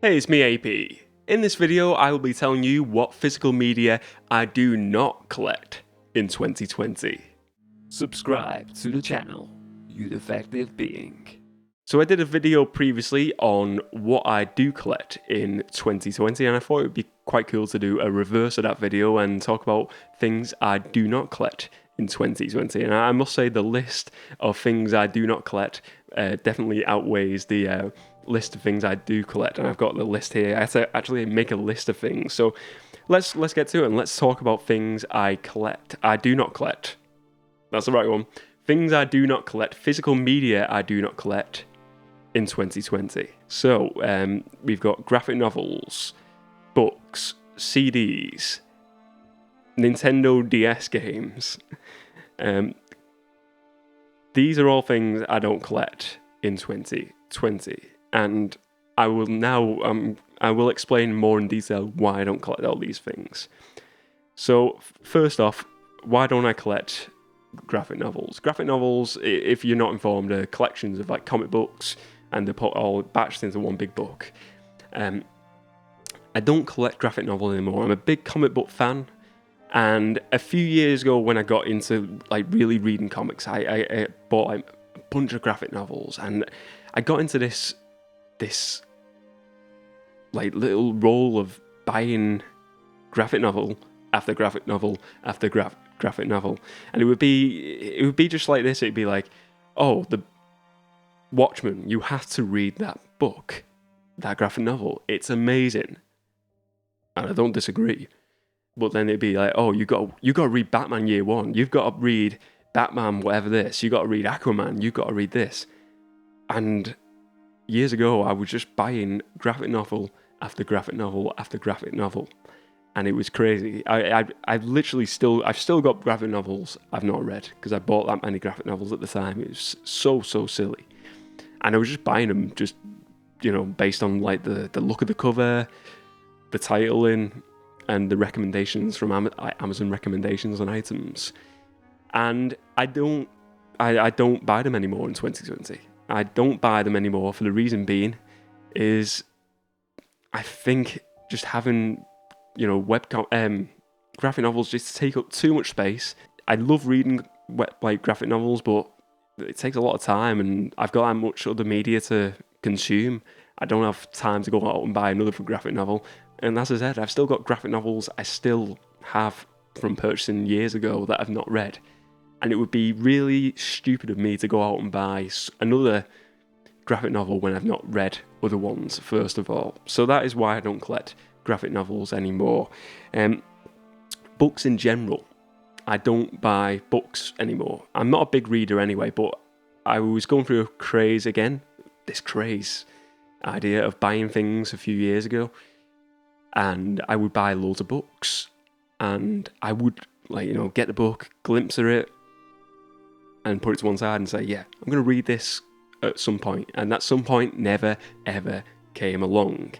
Hey, it's me AP. In this video, I will be telling you what physical media I do not collect in 2020. Subscribe to the channel, you defective being. So I did a video previously on what I do collect in 2020, and I thought it would be quite cool to do a reverse of that video and talk about things I do not collect in 2020. And I must say the list of things I do not collect definitely outweighs the list of things I do collect. And I've got the list here. I had to actually make a list of things. So let's get to it and let's talk about things I collect. I do not collect. That's the right one. Things I do not collect. Physical media I do not collect in 2020. So we've got graphic novels, books, CDs, Nintendo DS games. These are all things I don't collect in 2020, and I will explain more in detail why I don't collect all these things. So first off, why don't I collect graphic novels? Graphic novels, if you're not informed, are collections of like comic books, and they're put all batched into one big book. I don't collect graphic novels anymore. I'm a big comic book fan, and a few years ago when I got into like really reading comics, I bought like a bunch of graphic novels, and I got into this like little role of buying graphic novel after graphic novel after graphic novel, and it would be just like this. It'd be like, oh, the Watchmen, you have to read that book, that graphic novel. It's amazing, and I don't disagree. But then it'd be like, oh, you got to read Batman Year One. You've got to read Batman whatever this. You got to read Aquaman. You got to read this. And years ago, I was just buying graphic novel after graphic novel after graphic novel, and it was crazy. I've still got graphic novels I've not read because I bought that many graphic novels at the time. It was so silly, and I was just buying them just based on like the look of the cover, the titling, and the recommendations from Amazon recommendations on items. And I don't buy them anymore in 2020. I don't buy them anymore for the reason being is I think just having graphic novels just take up too much space. I love reading like graphic novels, but it takes a lot of time, and I've got that much other media to consume. I don't have time to go out and buy another graphic novel. And as I said, I've still got graphic novels I still have from purchasing years ago that I've not read. And it would be really stupid of me to go out and buy another graphic novel when I've not read other ones, first of all. So that is why I don't collect graphic novels anymore. Books in general, I don't buy books anymore. I'm not a big reader anyway, but I was going through a craze again. This craze idea of buying things a few years ago. And I would buy loads of books, and I would get the book, glimpse of it, and put it to one side and say, yeah, I'm going to read this at some point. And that some point never, ever came along.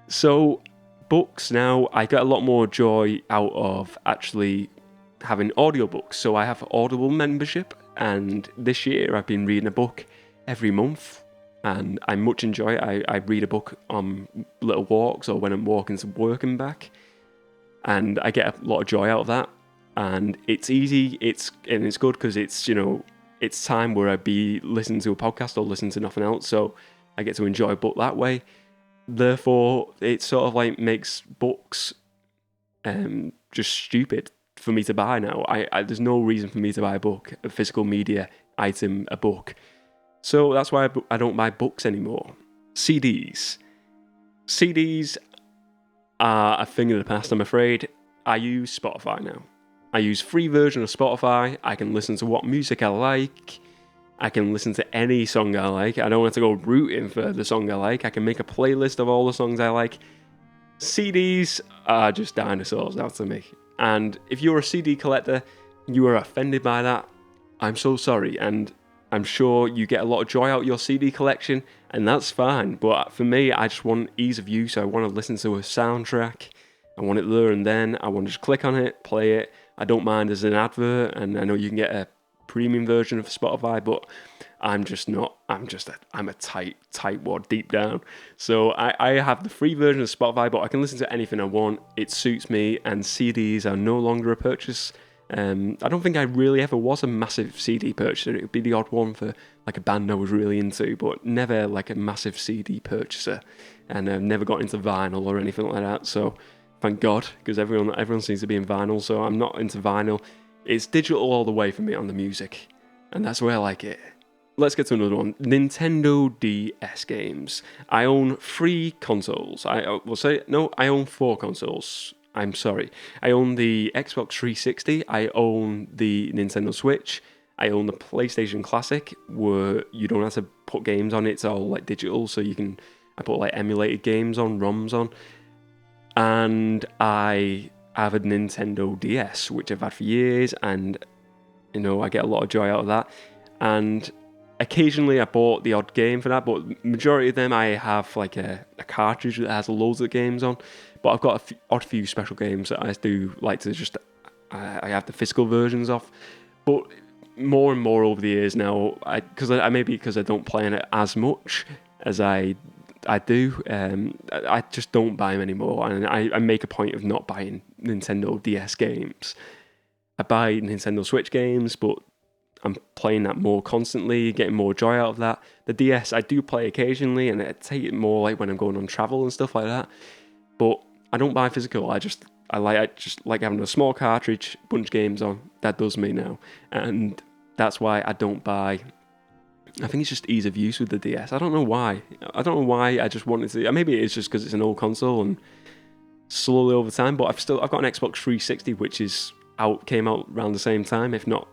So books now, I get a lot more joy out of actually having audiobooks. So I have Audible membership, and this year I've been reading a book every month. And I much enjoy it. I read a book on little walks or when I'm walking to work and back. And I get a lot of joy out of that. And it's easy, it's good because it's time where I'd be listening to a podcast or listening to nothing else. So I get to enjoy a book that way. Therefore, it sort of like makes books just stupid for me to buy now. There's no reason for me to buy a book, a physical media item, a book. So that's why I don't buy books anymore. CDs are a thing of the past, I'm afraid. I use Spotify now. I use free version of Spotify. I can listen to what music I like. I can listen to any song I like. I don't have to go rooting for the song I like. I can make a playlist of all the songs I like. CDs are just dinosaurs now to me. And if you're a CD collector, you are offended by that, I'm so sorry. And I'm sure you get a lot of joy out of your CD collection, and that's fine. But for me, I just want ease of use. I want to listen to a soundtrack. I want it there and then. I want to just click on it, play it. I don't mind as an advert, and I know you can get a premium version of Spotify, but I'm a tight wad deep down. So I have the free version of Spotify, but I can listen to anything I want. It suits me, and CDs are no longer a purchase. I don't think I really ever was a massive CD purchaser. It would be the odd one for like a band I was really into, but never like a massive CD purchaser. And I've never got into vinyl or anything like that. So thank God, because everyone seems to be in vinyl. So I'm not into vinyl. It's digital all the way for me on the music, and that's where I like it. Let's get to another one. Nintendo DS games. I own 3 consoles. I own 4 consoles. I'm sorry. I own the Xbox 360. I own the Nintendo Switch. I own the PlayStation Classic, where you don't have to put games on. It's all like digital, so I put like emulated games on, ROMs on. And I have a Nintendo DS, which I've had for years, and I get a lot of joy out of that. And occasionally I bought the odd game for that, but majority of them I have like a cartridge that has loads of games on. But I've got a few special games that I do like to just I have the physical versions of. But more and more over the years now, because I don't play in it as much as I do. I just don't buy them anymore, and I make a point of not buying Nintendo DS games. I buy Nintendo Switch games, but I'm playing that more constantly, getting more joy out of that. The DS I do play occasionally, and I take it more like when I'm going on travel and stuff like that. But I don't buy physical. I just like having a small cartridge, bunch of games on. That does me now, and that's why I don't buy. I think it's just ease of use with the DS. I don't know why. I just wanted to. Maybe it's just because it's an old console and slowly over time. But I've got an Xbox 360, which came out around the same time, if not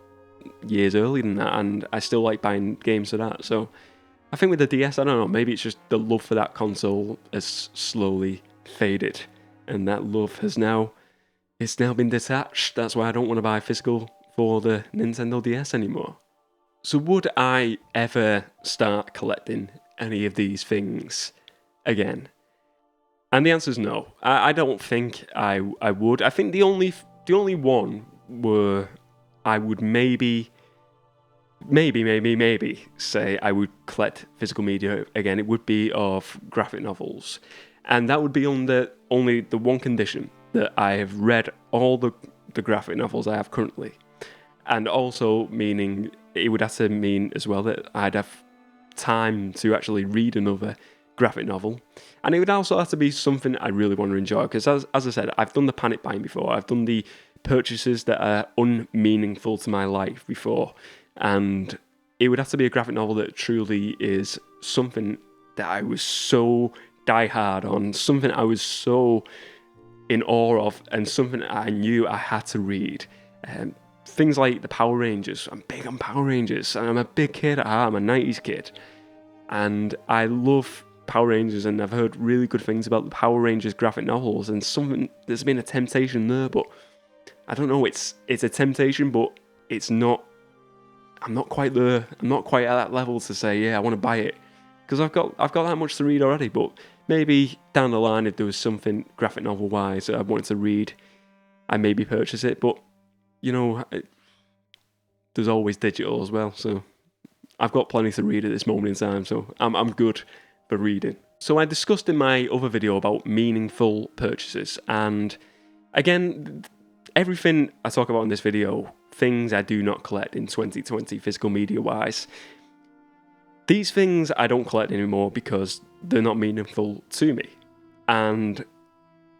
years earlier than that, and I still like buying games for that. So I think with the DS, I don't know. Maybe it's just the love for that console has slowly faded, and that love has now been detached. That's why I don't want to buy physical for the Nintendo DS anymore. So would I ever start collecting any of these things again? And the answer is no. I don't think I would. I think the only one where I would maybe say I would collect physical media again, it would be of graphic novels. And that would be under only the one condition, that I have read all the graphic novels I have currently. And also meaning, it would have to mean as well that I'd have time to actually read another graphic novel. And it would also have to be something I really want to enjoy, because as I said, I've done the panic buying before. I've done the purchases that are unmeaningful to my life before. And it would have to be a graphic novel that truly is something that I was so diehard on, something I was so in awe of, and something I knew I had to read. Things like the Power Rangers. I'm big on Power Rangers, and I'm a big kid at heart. I'm a 90s kid, and I love Power Rangers, and I've heard really good things about the Power Rangers graphic novels, and there's been a temptation there, but I don't know, it's a temptation, but it's not. I'm not quite there. I'm not quite at that level to say, yeah, I want to buy it, because I've got that much to read already. But maybe down the line, if there was something graphic novel wise that I wanted to read, I maybe purchase it. But there's always digital as well, so I've got plenty to read at this moment in time. So I'm good for reading. So I discussed in my other video about meaningful purchases, and again, everything I talk about in this video, things I do not collect in 2020 physical media wise. These things I don't collect anymore because they're not meaningful to me. And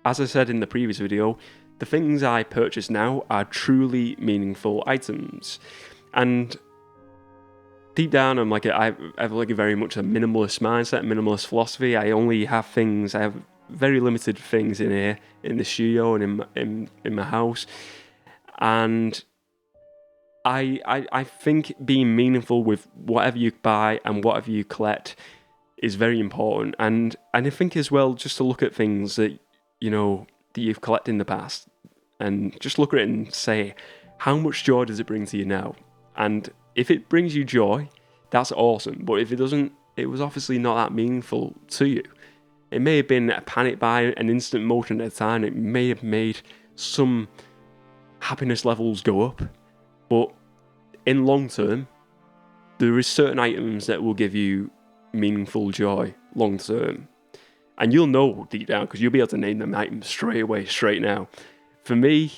as I said in the previous video, the things I purchase now are truly meaningful items. And deep down, I have like a very much a minimalist mindset, minimalist philosophy. I have very limited things in here, in the studio and in my house. And I think being meaningful with whatever you buy and whatever you collect is very important. And I think as well, just to look at things that, that you've collected in the past, and just look at it and say, how much joy does it bring to you now? And if it brings you joy, that's awesome. But if it doesn't, it was obviously not that meaningful to you. It may have been a panic buy, an instant motion at a time. It may have made some happiness levels go up. But in long term, there is certain items that will give you meaningful joy long term. And you'll know deep down because you'll be able to name them items straight away, straight now. For me,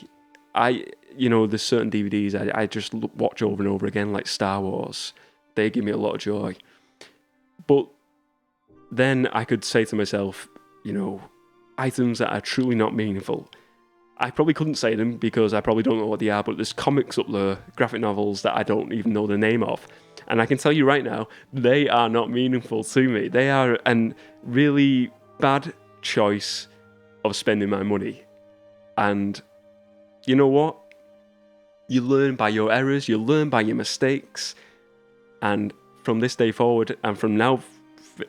there's certain DVDs I just watch over and over again, like Star Wars. They give me a lot of joy. But then I could say to myself, items that are truly not meaningful. I probably couldn't say them because I probably don't know what they are, but there's comics up there, graphic novels that I don't even know the name of. And I can tell you right now, they are not meaningful to me. They are a really bad choice of spending my money. And you know what? You learn by your errors, you learn by your mistakes. And from this day forward, and from now,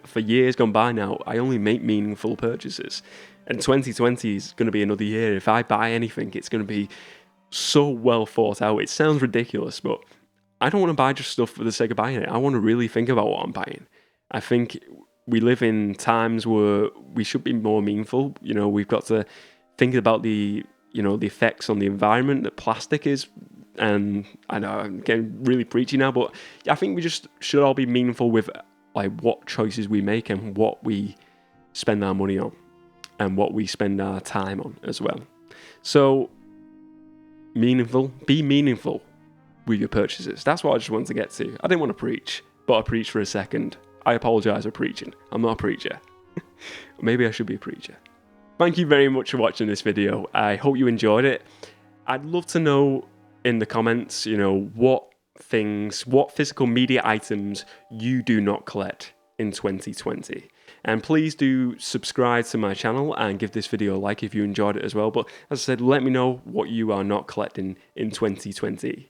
for years gone by now, I only make meaningful purchases. And 2020 is going to be another year. If I buy anything, it's going to be so well thought out. It sounds ridiculous, but I don't want to buy just stuff for the sake of buying it. I want to really think about what I'm buying. I think we live in times where we should be more meaningful. We've got to think about the effects on the environment that plastic is. And I know I'm getting really preachy now, but I think we just should all be meaningful with like what choices we make and what we spend our money on and what we spend our time on as well. So be meaningful with your purchases. That's what I just wanted to get to. I didn't want to preach, but I preached for a second. I apologize for preaching. I'm not a preacher. Maybe I should be a preacher. Thank you very much for watching this video. I hope you enjoyed it. I'd love to know in the comments, what physical media items you do not collect in 2020. And please do subscribe to my channel and give this video a like if you enjoyed it as well. But as I said, let me know what you are not collecting in 2020.